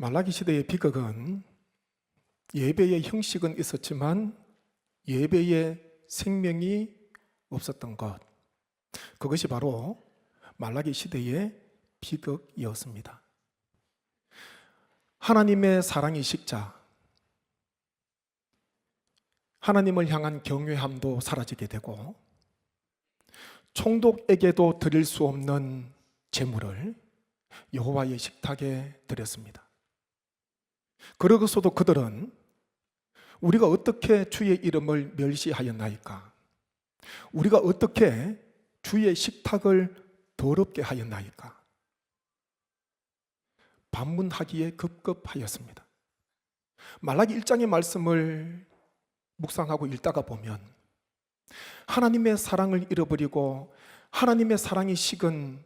말라기 시대의 비극은 예배의 형식은 있었지만 예배의 생명이 없었던 것, 그것이 바로 말라기 시대의 비극이었습니다. 하나님의 사랑이 식자, 하나님을 향한 경외함도 사라지게 되고 총독에게도 드릴 수 없는 제물을 여호와의 식탁에 드렸습니다. 그러고서도 그들은 우리가 어떻게 주의 이름을 멸시하였나이까? 우리가 어떻게 주의 식탁을 더럽게 하였나이까? 반문하기에 급급하였습니다. 말라기 1장의 말씀을 묵상하고 읽다가 보면 하나님의 사랑을 잃어버리고 하나님의 사랑이 식은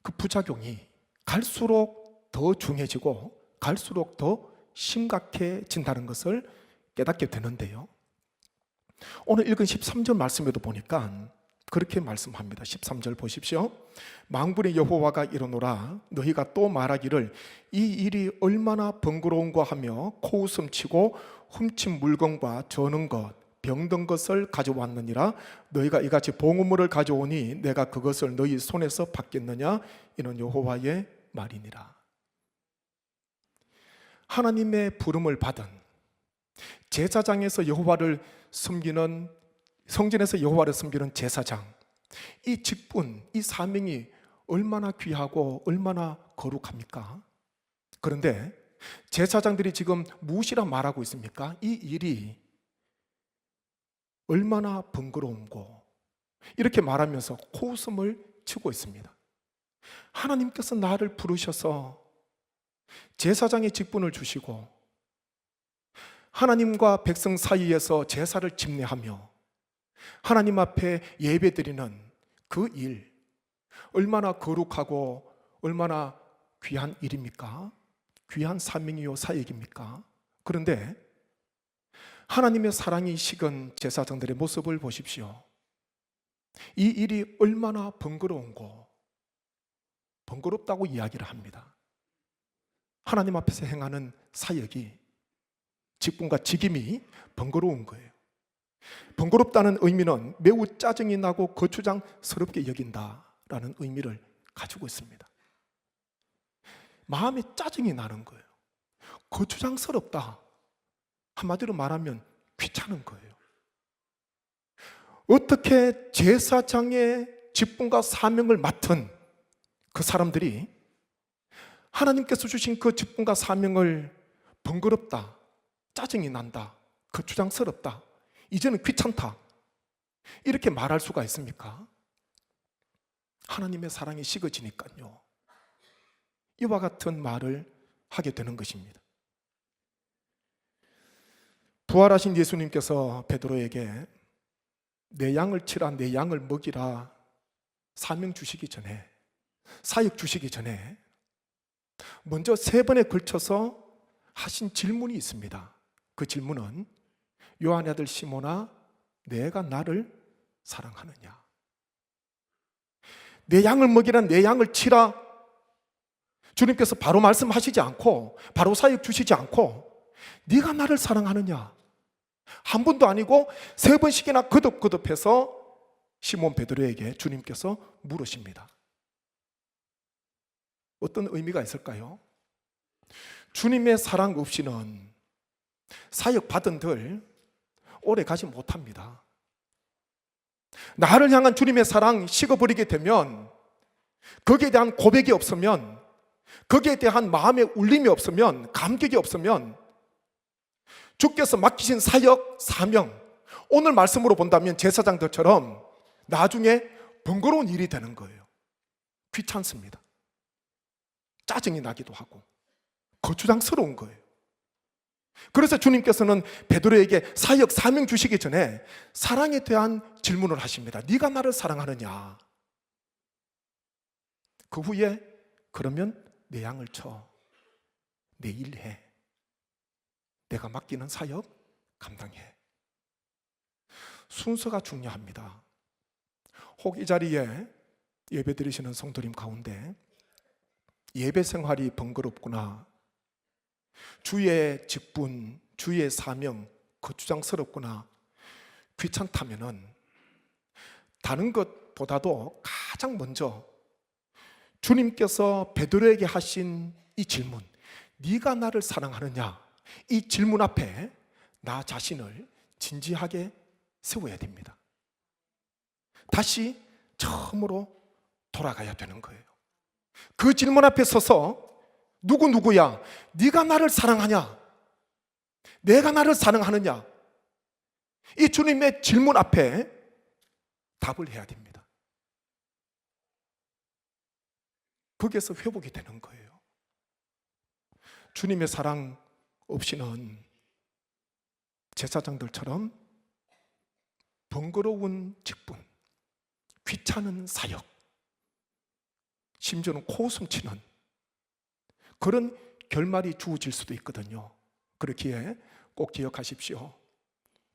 그 부작용이 갈수록 더 중해지고 갈수록 더 심각해진다는 것을 깨닫게 되는데요, 오늘 읽은 13절 말씀에도 보니까 그렇게 말씀합니다. 13절 보십시오. 만군의 여호와가 이르노라, 너희가 또 말하기를 이 일이 얼마나 번거로운가 하며 코웃음치고 훔친 물건과 저는 것 병든 것을 가져왔느니라. 너희가 이같이 봉우물을 가져오니 내가 그것을 너희 손에서 받겠느냐? 이는 여호와의 말이니라. 하나님의 부름을 받은 제사장에서 여호와를 섬기는, 성전에서 여호와를 섬기는 제사장, 이 직분, 이 사명이 얼마나 귀하고 얼마나 거룩합니까? 그런데 제사장들이 지금 무엇이라 말하고 있습니까? 이 일이 얼마나 번거로운고, 이렇게 말하면서 코웃음을 치고 있습니다. 하나님께서 나를 부르셔서 제사장의 직분을 주시고 하나님과 백성 사이에서 제사를 집례하며 하나님 앞에 예배드리는 그 일, 얼마나 거룩하고 얼마나 귀한 일입니까? 귀한 사명이요 사역입니까? 그런데 하나님의 사랑이 식은 제사장들의 모습을 보십시오. 이 일이 얼마나 번거로운고, 번거롭다고 이야기를 합니다. 하나님 앞에서 행하는 사역이, 직분과 직임이 번거로운 거예요. 번거롭다는 의미는 매우 짜증이 나고 거추장스럽게 여긴다라는 의미를 가지고 있습니다. 마음에 짜증이 나는 거예요. 거추장스럽다, 한마디로 말하면 귀찮은 거예요. 어떻게 제사장의 직분과 사명을 맡은 그 사람들이 하나님께서 주신 그 직분과 사명을 번거롭다, 짜증이 난다, 거추장스럽다, 이제는 귀찮다, 이렇게 말할 수가 있습니까? 하나님의 사랑이 식어지니까요, 이와 같은 말을 하게 되는 것입니다. 부활하신 예수님께서 베드로에게 내 양을 치라, 내 양을 먹이라 사명 주시기 전에, 사역 주시기 전에 먼저 3번에 걸쳐서 하신 질문이 있습니다. 그 질문은 요한의 아들 시몬아, 내가 나를 사랑하느냐? 내 양을 먹이라, 내 양을 치라, 주님께서 바로 말씀하시지 않고 바로 사역 주시지 않고 네가 나를 사랑하느냐? 한 번도 아니고 3번씩이나 거듭거듭해서 시몬 베드로에게 주님께서 물으십니다. 어떤 의미가 있을까요? 주님의 사랑 없이는 사역 받은들 오래 가지 못합니다. 나를 향한 주님의 사랑 식어버리게 되면, 거기에 대한 고백이 없으면, 거기에 대한 마음의 울림이 없으면, 감격이 없으면 주께서 맡기신 사역, 사명, 오늘 말씀으로 본다면 제사장들처럼 나중에 번거로운 일이 되는 거예요. 귀찮습니다. 짜증이 나기도 하고 거추장스러운 거예요. 그래서 주님께서는 베드로에게 사역, 사명 주시기 전에 사랑에 대한 질문을 하십니다. 네가 나를 사랑하느냐? 그 후에 그러면 내 양을 쳐, 내 일 해, 내가 맡기는 사역 감당해. 순서가 중요합니다. 혹 이 자리에 예배 드리시는 성도님 가운데 예배 생활이 번거롭구나, 주의 직분, 주의 사명, 거추장스럽거나 귀찮다면은 다른 것보다도 가장 먼저 주님께서 베드로에게 하신 이 질문, 네가 나를 사랑하느냐? 이 질문 앞에 나 자신을 진지하게 세워야 됩니다. 다시 처음으로 돌아가야 되는 거예요. 그 질문 앞에 서서 누구야? 네가 나를 사랑하냐? 내가 나를 사랑하느냐? 이 주님의 질문 앞에 답을 해야 됩니다. 거기에서 회복이 되는 거예요. 주님의 사랑 없이는 제사장들처럼 번거로운 직분, 귀찮은 사역, 심지어는 코웃음 치는 그런 결말이 주어질 수도 있거든요. 그렇기에 꼭 기억하십시오.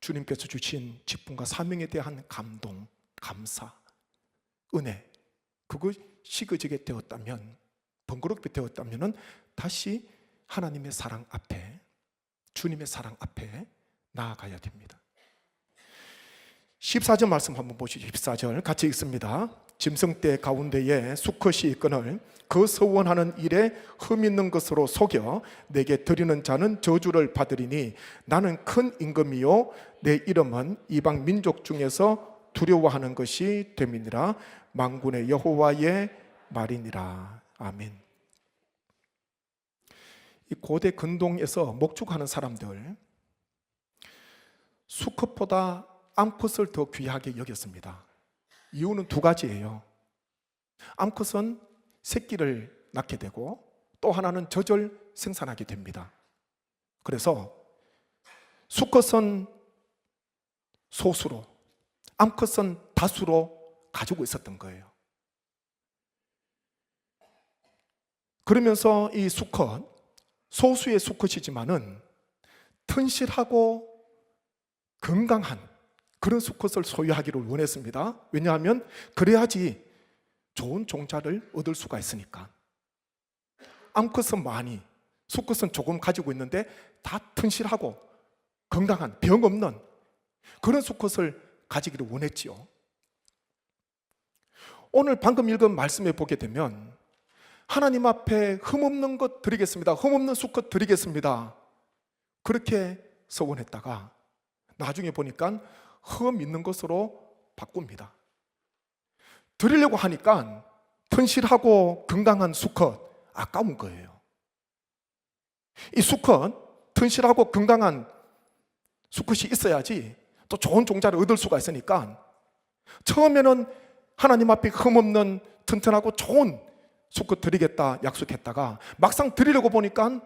주님께서 주신 직분과 사명에 대한 감동, 감사, 은혜, 그것이 식어지게 되었다면, 번거롭게 되었다면 다시 하나님의 사랑 앞에, 주님의 사랑 앞에 나아가야 됩니다. 14절 말씀 한번 보시죠. 14절 같이 읽습니다. 짐승떼 가운데에 수컷이 있거늘 그 서원하는 일에 흠 있는 것으로 속여 내게 드리는 자는 저주를 받으리니 나는 큰 임금이요 내 이름은 이방 민족 중에서 두려워하는 것이 됨이니라. 만군의 여호와의 말이니라. 아멘. 이 고대 근동에서 목축하는 사람들, 수컷보다 암컷을 더 귀하게 여겼습니다. 이유는 두 가지예요. 암컷은 새끼를 낳게 되고 또 하나는 젖을 생산하게 됩니다. 그래서 수컷은 소수로, 암컷은 다수로 가지고 있었던 거예요. 그러면서 이 수컷, 소수의 수컷이지만은 튼실하고 건강한 그런 수컷을 소유하기를 원했습니다. 왜냐하면 그래야지 좋은 종자를 얻을 수가 있으니까. 암컷은 많이, 수컷은 조금 가지고 있는데 다 튼실하고 건강한, 병 없는 그런 수컷을 가지기를 원했지요. 오늘 방금 읽은 말씀에 보게 되면 하나님 앞에 흠없는 것 드리겠습니다, 흠없는 수컷 드리겠습니다, 그렇게 서원했다가 나중에 보니까 흠 있는 것으로 바꿉니다. 드리려고 하니까 튼실하고 건강한 수컷 아까운 거예요. 이 수컷, 튼실하고 건강한 수컷이 있어야지 또 좋은 종자를 얻을 수가 있으니까 처음에는 하나님 앞에 흠없는 튼튼하고 좋은 수컷 드리겠다 약속했다가 막상 드리려고 보니까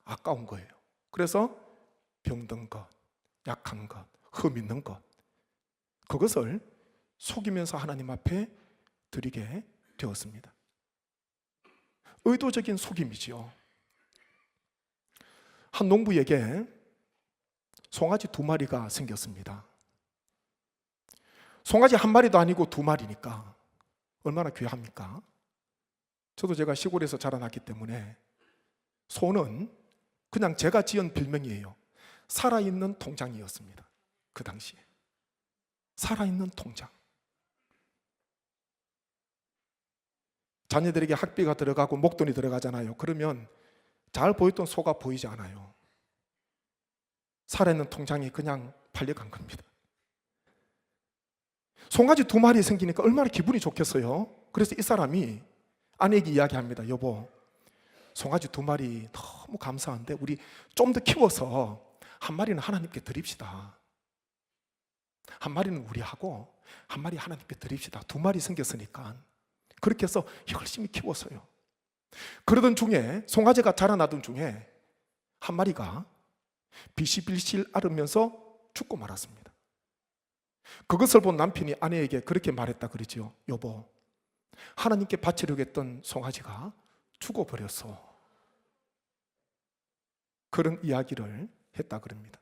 아까운 거예요. 그래서 병든 것, 약한 것, 흠 있는 것, 그것을 속이면서 하나님 앞에 드리게 되었습니다. 의도적인 속임이지요. 한 농부에게 송아지 2마리가 생겼습니다. 송아지 1마리도 아니고 2마리니까 얼마나 귀합니까? 저도 제가 시골에서 자라났기 때문에 소는 그냥 제가 지은 별명이에요. 살아있는 통장이었습니다. 그 당시에 살아있는 통장. 자녀들에게 학비가 들어가고 목돈이 들어가잖아요. 그러면 잘 보였던 소가 보이지 않아요. 살아있는 통장이 그냥 팔려간 겁니다. 송아지 2마리 생기니까 얼마나 기분이 좋겠어요. 그래서 이 사람이 아내에게 이야기합니다. 여보, 송아지 2마리 너무 감사한데 우리 좀 더 키워서 1마리는 하나님께 드립시다. 1마리는 우리하고 1마리 하나님께 드립시다. 2마리 생겼으니까. 그렇게 해서 열심히 키웠어요. 그러던 중에, 송아지가 자라나던 중에 1마리가 비실비실 앓으면서 죽고 말았습니다. 그것을 본 남편이 아내에게 그렇게 말했다 그러지요. 여보, 하나님께 바치려고 했던 송아지가 죽어버렸어. 그런 이야기를 했다 그럽니다.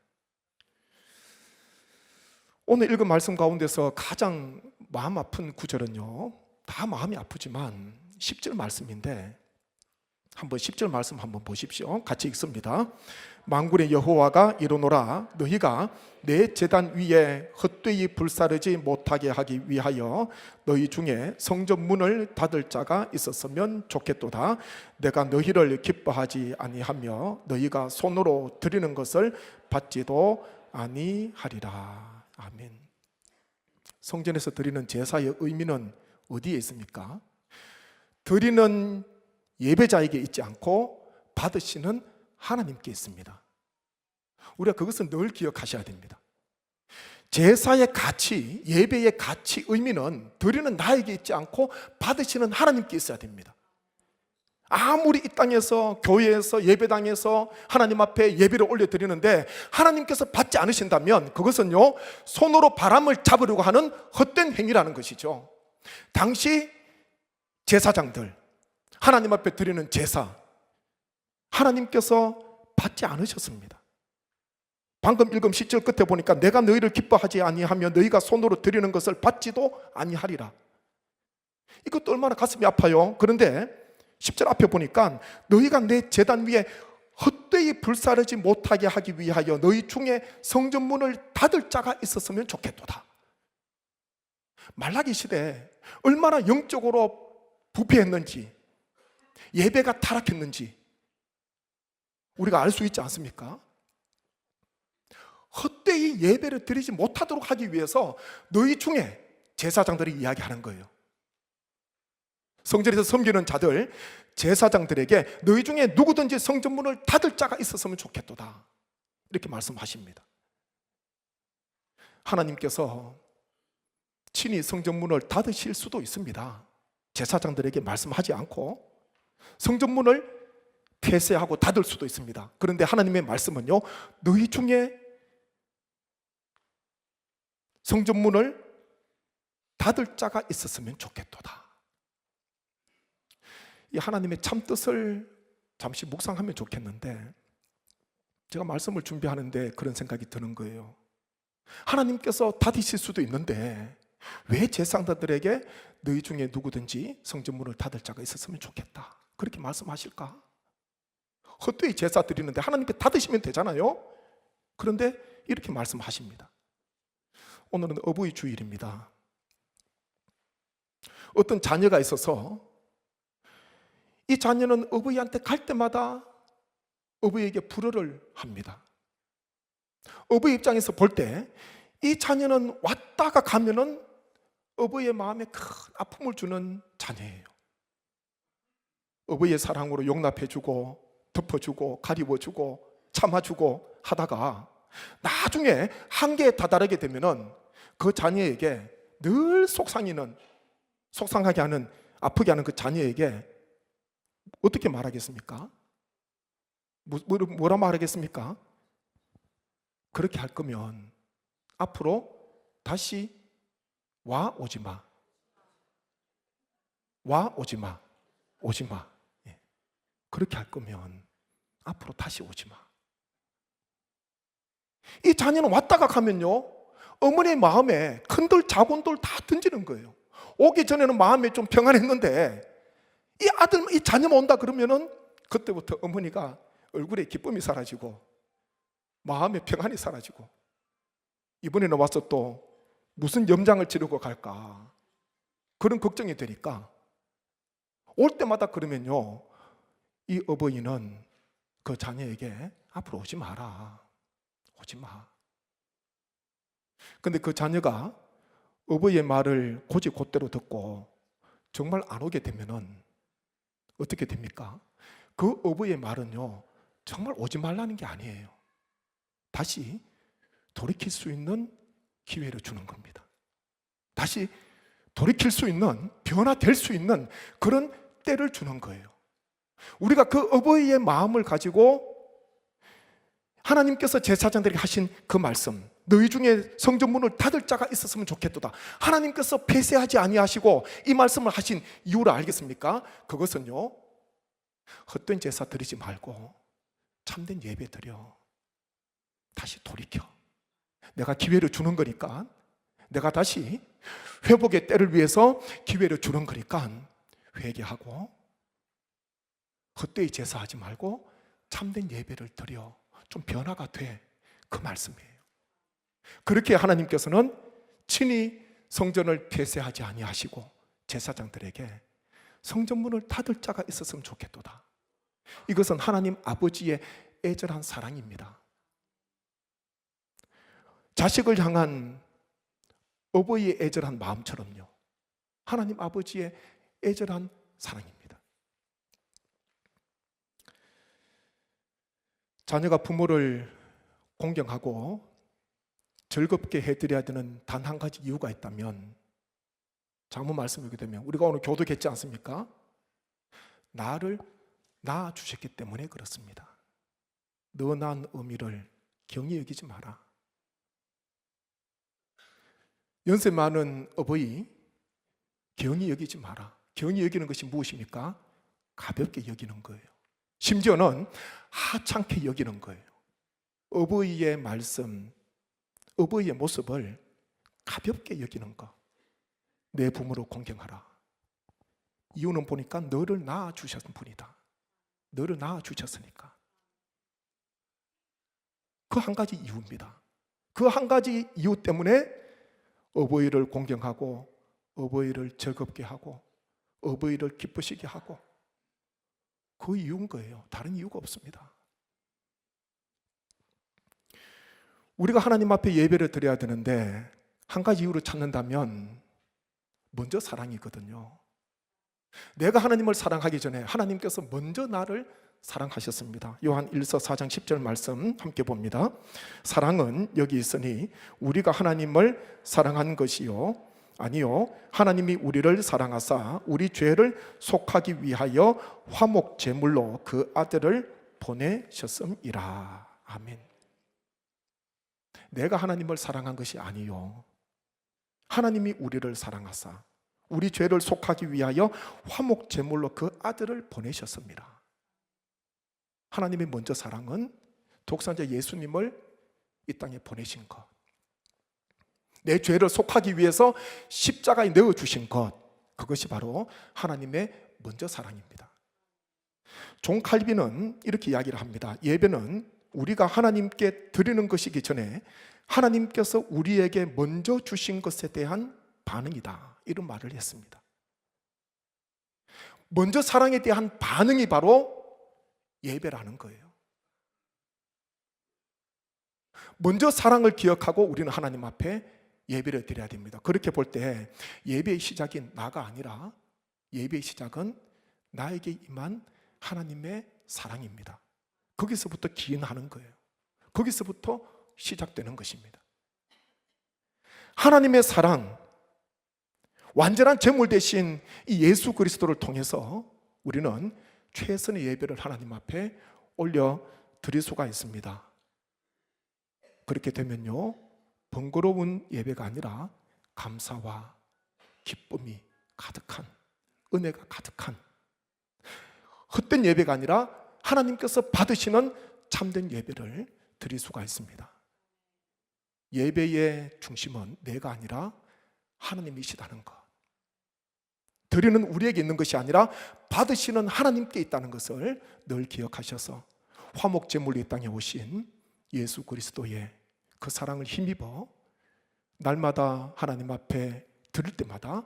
오늘 읽은 말씀 가운데서 가장 마음 아픈 구절은요, 다 마음이 아프지만 10절 말씀인데, 한번 10절 말씀 한번 보십시오. 같이 읽습니다. 만군의 여호와가 이르노라 너희가 내 제단 위에 헛되이 불사르지 못하게 하기 위하여 너희 중에 성전 문을 닫을 자가 있었으면 좋겠도다. 내가 너희를 기뻐하지 아니하며 너희가 손으로 드리는 것을 받지도 아니하리라. 아멘. 성전에서 드리는 제사의 의미는 어디에 있습니까? 드리는 예배자에게 있지 않고 받으시는 하나님께 있습니다. 우리가 그것은 늘 기억하셔야 됩니다. 제사의 가치, 예배의 가치, 의미는 드리는 나에게 있지 않고 받으시는 하나님께 있어야 됩니다. 아무리 이 땅에서, 교회에서, 예배당에서 하나님 앞에 예배를 올려드리는데 하나님께서 받지 않으신다면 그것은요, 손으로 바람을 잡으려고 하는 헛된 행위라는 것이죠. 당시 제사장들, 하나님 앞에 드리는 제사, 하나님께서 받지 않으셨습니다. 방금 읽은 10절 끝에 보니까 내가 너희를 기뻐하지 아니하며 너희가 손으로 드리는 것을 받지도 아니하리라. 이것도 얼마나 가슴이 아파요. 그런데 10절 앞에 보니까 너희가 내 제단 위에 헛되이 불사르지 못하게 하기 위하여 너희 중에 성전 문을 닫을 자가 있었으면 좋겠도다. 말라기 시대에 얼마나 영적으로 부패했는지, 예배가 타락했는지 우리가 알 수 있지 않습니까? 헛되이 예배를 드리지 못하도록 하기 위해서 너희 중에 제사장들이 이야기하는 거예요. 성전에서 섬기는 자들, 제사장들에게 너희 중에 누구든지 성전문을 닫을 자가 있었으면 좋겠도다, 이렇게 말씀하십니다. 하나님께서 친히 성전문을 닫으실 수도 있습니다. 제사장들에게 말씀하지 않고 성전문을 폐쇄하고 닫을 수도 있습니다. 그런데 하나님의 말씀은요, 너희 중에 성전문을 닫을 자가 있었으면 좋겠도다. 이 하나님의 참뜻을 잠시 묵상하면 좋겠는데, 제가 말씀을 준비하는데 그런 생각이 드는 거예요. 하나님께서 닫으실 수도 있는데 왜 제사장들에게 너희 중에 누구든지 성전문을 닫을 자가 있었으면 좋겠다, 그렇게 말씀하실까? 헛되이 제사 드리는데 하나님께 닫으시면 되잖아요. 그런데 이렇게 말씀하십니다. 오늘은 어버이 주일입니다. 어떤 자녀가 있어서 이 자녀는 어버이한테 갈 때마다 어버이에게 불어를 합니다. 어버이 입장에서 볼 때 이 자녀는 왔다가 가면은 어버이의 마음에 큰 아픔을 주는 자녀예요. 어버이의 사랑으로 용납해주고 덮어주고 가리워주고 참아주고 하다가 나중에 한계에 다다르게 되면은 그 자녀에게 늘 속상하게 하는, 아프게 하는 그 자녀에게 어떻게 말하겠습니까? 뭐라 말하겠습니까? 그렇게 할 거면 앞으로 다시 와 오지 마. 와 오지 마. 오지 마. 예. 그렇게 할 거면 앞으로 다시 오지 마. 이 자녀는 왔다가 가면요, 어머니의 마음에 큰돌 작은돌 다 던지는 거예요. 오기 전에는 마음이 좀 평안했는데 이 아들, 이 자녀만 온다 그러면은 그때부터 어머니가 얼굴에 기쁨이 사라지고 마음의 평안이 사라지고, 이번에는 와서 또 무슨 염장을 치르고 갈까, 그런 걱정이 되니까 올 때마다 그러면요, 이 어버이는 그 자녀에게 앞으로 오지 마라, 오지 마. 근데 그 자녀가 어버이의 말을 곧이곧대로 듣고 정말 안 오게 되면은 어떻게 됩니까? 그 어버이의 말은요, 정말 오지 말라는 게 아니에요. 다시 돌이킬 수 있는 기회를 주는 겁니다. 다시 돌이킬 수 있는, 변화될 수 있는 그런 때를 주는 거예요. 우리가 그 어버이의 마음을 가지고 하나님께서 제사장들에게 하신 그 말씀, 너희 중에 성전문을 닫을 자가 있었으면 좋겠도다, 하나님께서 폐쇄하지 아니하시고 이 말씀을 하신 이유를 알겠습니까? 그것은요, 헛된 제사 드리지 말고 참된 예배 드려. 다시 돌이켜. 내가 기회를 주는 거니까, 내가 다시 회복의 때를 위해서 기회를 주는 거니까 회개하고 헛되이 제사하지 말고 참된 예배를 드려. 좀 변화가 돼. 그 말씀이에요. 그렇게 하나님께서는 친히 성전을 폐쇄하지 아니하시고 제사장들에게 성전문을 닫을 자가 있었으면 좋겠도다. 이것은 하나님 아버지의 애절한 사랑입니다. 자식을 향한 어버이의 애절한 마음처럼요, 하나님 아버지의 애절한 사랑입니다. 자녀가 부모를 공경하고 즐겁게 해드려야 되는 단 한 가지 이유가 있다면, 장모 말씀이게 되면 우리가 오늘 교독했지 않습니까? 나를 낳아주셨기 때문에 그렇습니다. 너 낳은 어미를 경히 여기지 마라. 연세 많은 어버이 경히 여기지 마라. 경히 여기는 것이 무엇입니까? 가볍게 여기는 거예요. 심지어는 하찮게 여기는 거예요. 어버이의 말씀, 어버이의 모습을 가볍게 여기는 것. 내 부모를 공경하라. 이유는 보니까 너를 낳아주셨던 분이다. 너를 낳아주셨으니까. 그 한 가지 이유입니다. 그 한 가지 이유 때문에 어버이를 공경하고 어버이를 즐겁게 하고 어버이를 기쁘시게 하고, 그 이유인 거예요. 다른 이유가 없습니다. 우리가 하나님 앞에 예배를 드려야 되는데 한 가지 이유를 찾는다면 먼저 사랑이거든요. 내가 하나님을 사랑하기 전에 하나님께서 먼저 나를 사랑하셨습니다. 요한 1서 4장 10절 말씀 함께 봅니다. 사랑은 여기 있으니 우리가 하나님을 사랑한 것이요 아니요 하나님이 우리를 사랑하사 우리 죄를 속하기 위하여 화목 제물로 그 아들을 보내셨음이라. 아멘. 내가 하나님을 사랑한 것이 아니요, 하나님이 우리를 사랑하사 우리 죄를 속하기 위하여 화목 제물로 그 아들을 보내셨습니다. 하나님의 먼저 사랑은 독생자 예수님을 이 땅에 보내신 것, 내 죄를 속하기 위해서 십자가에 넣어주신 것, 그것이 바로 하나님의 먼저 사랑입니다. 존 칼빈은 이렇게 이야기를 합니다. 예배는 우리가 하나님께 드리는 것이기 전에 하나님께서 우리에게 먼저 주신 것에 대한 반응이다, 이런 말을 했습니다. 먼저 사랑에 대한 반응이 바로 예배라는 거예요. 먼저 사랑을 기억하고 우리는 하나님 앞에 예배를 드려야 됩니다. 그렇게 볼 때 예배의 시작인 나가 아니라 예배의 시작은 나에게 임한 하나님의 사랑입니다. 거기서부터 기인하는 거예요. 거기서부터 시작되는 것입니다. 하나님의 사랑, 완전한 제물 대신 이 예수 그리스도를 통해서 우리는 최선의 예배를 하나님 앞에 올려 드릴 수가 있습니다. 그렇게 되면요, 번거로운 예배가 아니라 감사와 기쁨이 가득한, 은혜가 가득한 헛된 예배가 아니라 하나님께서 받으시는 참된 예배를 드릴 수가 있습니다. 예배의 중심은 내가 아니라 하나님이시다는 것, 드리는 우리에게 있는 것이 아니라 받으시는 하나님께 있다는 것을 늘 기억하셔서 화목제물로 이 땅에 오신 예수 그리스도의 그 사랑을 힘입어 날마다 하나님 앞에 드릴 때마다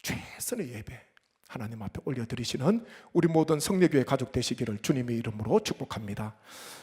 최선의 예배 하나님 앞에 올려드리시는 우리 모든 성례교회 가족 되시기를 주님의 이름으로 축복합니다.